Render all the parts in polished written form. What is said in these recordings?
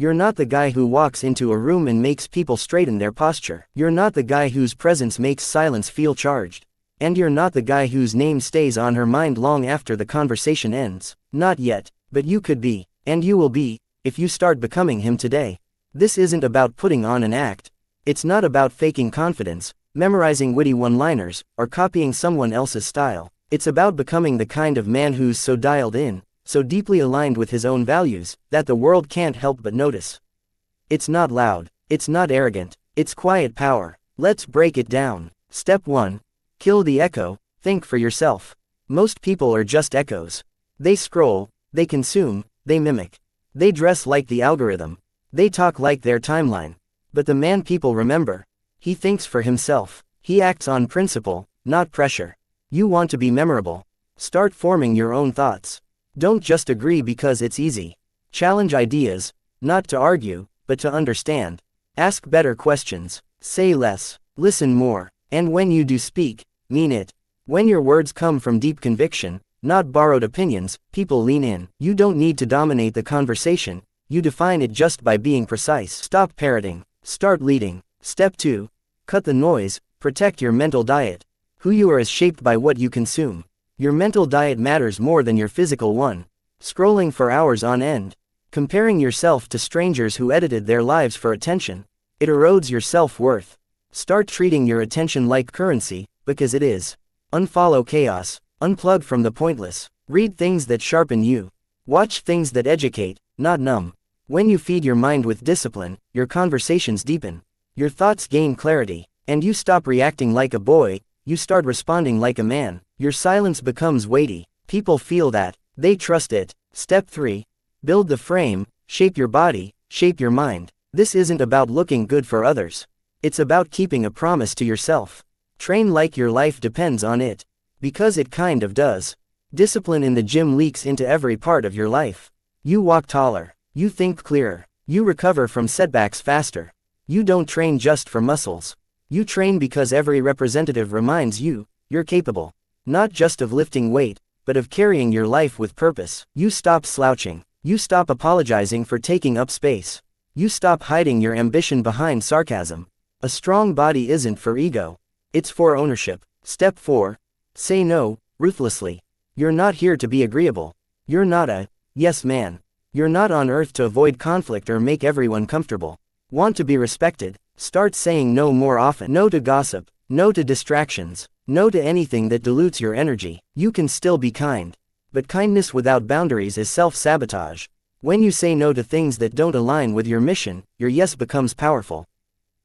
You're not the guy who walks into a room and makes people straighten their posture. You're not the guy whose presence makes silence feel charged. And you're not the guy whose name stays on her mind long after the conversation ends. Not yet, but you could be, and you will be, if you start becoming him today. This isn't about putting on an act. It's not about faking confidence, memorizing witty one-liners, or copying someone else's style. It's about becoming the kind of man who's so dialed in, so deeply aligned with his own values, that the world can't help but notice. It's not loud, it's not arrogant, it's quiet power. Let's break it down. Step 1. Kill the echo, think for yourself. Most people are just echoes. They scroll, they consume, they mimic. They dress like the algorithm. They talk like their timeline. But the man people remember, he thinks for himself. He acts on principle, not pressure. You want to be memorable? Start forming your own thoughts. Don't just agree because it's easy. Challenge ideas, not to argue, but to understand. Ask better questions. Say less, listen more. And when you do speak, mean it. When your words come from deep conviction, not borrowed opinions, people lean in. You don't need to dominate the conversation. You define it just by being precise. Stop parroting. Start leading. Step 2. Cut the noise, protect your mental diet. Who you are is shaped by what you consume. Your mental diet matters more than your physical one. Scrolling for hours on end, comparing yourself to strangers who edited their lives for attention, it erodes your self-worth. Start treating your attention like currency, because it is. Unfollow chaos, unplug from the pointless. Read things that sharpen you. Watch things that educate, not numb. When you feed your mind with discipline, your conversations deepen. Your thoughts gain clarity, and you stop reacting like a boy, you start responding like a man. Your silence becomes weighty. People feel that. They trust it. Step 3. Build the frame, shape your body, shape your mind. This isn't about looking good for others. It's about keeping a promise to yourself. Train like your life depends on it. Because it kind of does. Discipline in the gym leaks into every part of your life. You walk taller. You think clearer. You recover from setbacks faster. You don't train just for muscles. You train because every representative reminds you, you're capable. Not just of lifting weight, but of carrying your life with purpose. You stop slouching. You stop apologizing for taking up space. You stop hiding your ambition behind sarcasm. A strong body isn't for ego. It's for ownership. Step 4. Say no, ruthlessly. You're not here to be agreeable. You're not a yes man. You're not on earth to avoid conflict or make everyone comfortable. Want to be respected? Start saying no more often. No to gossip. No to distractions. No to anything that dilutes your energy. You can still be kind. But kindness without boundaries is self-sabotage. When you say no to things that don't align with your mission, your yes becomes powerful.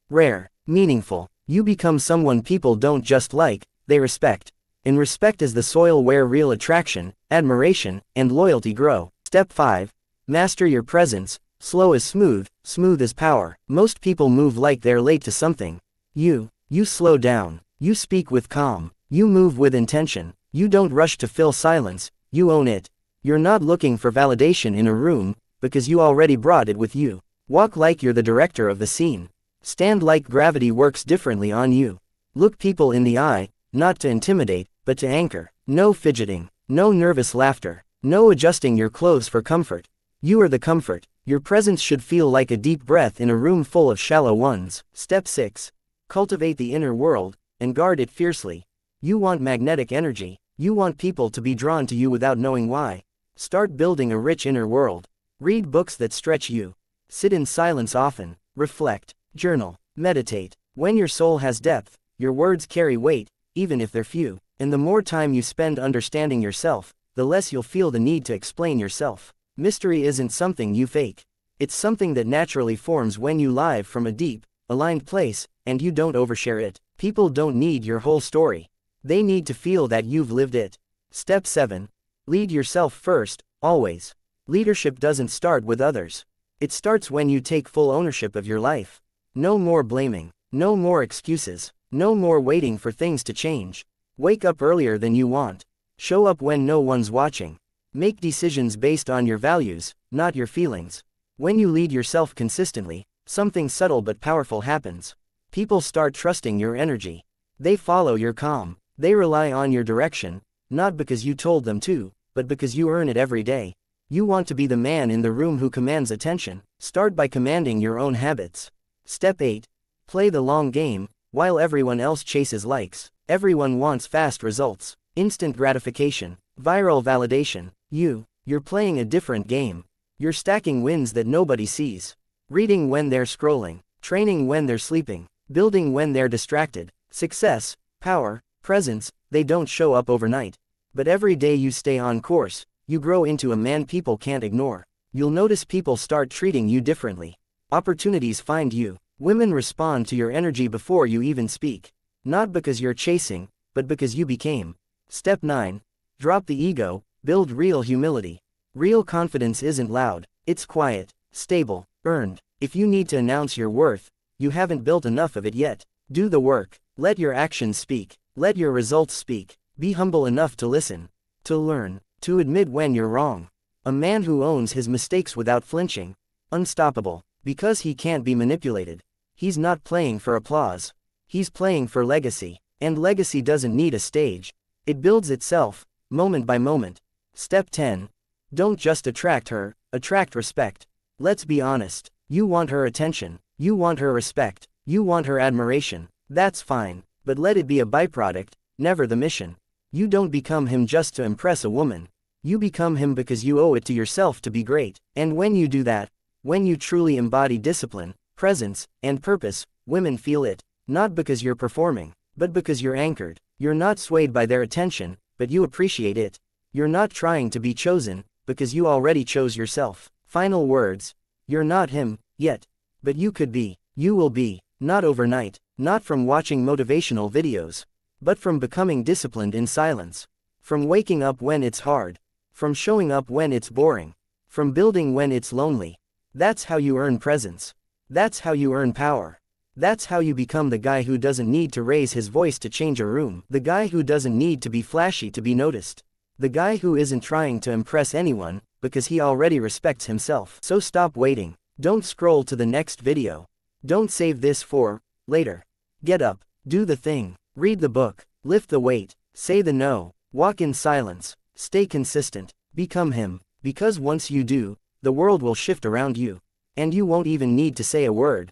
Rare. Meaningful. You become someone people don't just like, they respect. And respect is the soil where real attraction, admiration, and loyalty grow. Step 5. Master your presence. Slow is smooth, smooth is power. Most people move like they're late to something. You slow down. You speak with calm. You move with intention. You don't rush to fill silence, you own it. You're not looking for validation in a room, because you already brought it with you. Walk like you're the director of the scene. Stand like gravity works differently on you. Look people in the eye, not to intimidate, but to anchor. No fidgeting. No nervous laughter. No adjusting your clothes for comfort. You are the comfort. Your presence should feel like a deep breath in a room full of shallow ones. Step 6. Cultivate the inner world, and guard it fiercely. You want magnetic energy. You want people to be drawn to you without knowing why. Start building a rich inner world. Read books that stretch you. Sit in silence often. Reflect. Journal. Meditate. When your soul has depth, your words carry weight, even if they're few. And the more time you spend understanding yourself, the less you'll feel the need to explain yourself. Mystery isn't something you fake. It's something that naturally forms when you live from a deep, aligned place, and you don't overshare it. People don't need your whole story. They need to feel that you've lived it. Step 7. Lead yourself first, always. Leadership doesn't start with others. It starts when you take full ownership of your life. No more blaming. No more excuses. No more waiting for things to change. Wake up earlier than you want. Show up when no one's watching. Make decisions based on your values, not your feelings. When you lead yourself consistently, something subtle but powerful happens. People start trusting your energy. They follow your calm. They rely on your direction, not because you told them to, but because you earn it every day. You want to be the man in the room who commands attention. Start by commanding your own habits. Step 8. Play the long game, while everyone else chases likes. Everyone wants fast results, instant gratification, viral validation. You're playing a different game. You're stacking wins that nobody sees. Reading when they're scrolling, training when they're sleeping, building when they're distracted. Success, power, presence, they don't show up overnight. But every day you stay on course, you grow into a man people can't ignore. You'll notice people start treating you differently. Opportunities find you. Women respond to your energy before you even speak. Not because you're chasing, but because you became. Step 9. Drop the ego, build real humility. Real confidence isn't loud, it's quiet, stable, earned. If you need to announce your worth, you haven't built enough of it yet. Do the work. Let your actions speak. Let your results speak. Be humble enough to listen, to learn, to admit when you're wrong. A man who owns his mistakes without flinching. Unstoppable. Because he can't be manipulated. He's not playing for applause. He's playing for legacy. And legacy doesn't need a stage. It builds itself, moment by moment. Step 10. Don't just attract her, attract respect. Let's be honest. You want her attention. You want her respect. You want her admiration. That's fine. But let it be a byproduct, never the mission. You don't become him just to impress a woman. You become him because you owe it to yourself to be great. And when you do that, when you truly embody discipline, presence, and purpose, women feel it. Not because you're performing, but because you're anchored. You're not swayed by their attention, but you appreciate it. You're not trying to be chosen, because you already chose yourself. Final words. You're not him, yet. But you could be. You will be. Not overnight. Not from watching motivational videos. But from becoming disciplined in silence. From waking up when it's hard. From showing up when it's boring. From building when it's lonely. That's how you earn presence. That's how you earn power. That's how you become the guy who doesn't need to raise his voice to change a room. The guy who doesn't need to be flashy to be noticed. The guy who isn't trying to impress anyone, because he already respects himself. So stop waiting. Don't scroll to the next video. Don't save this for later. Get up. Do the thing. Read the book. Lift the weight. Say the no. Walk in silence. Stay consistent. Become him. Because once you do, the world will shift around you. And you won't even need to say a word.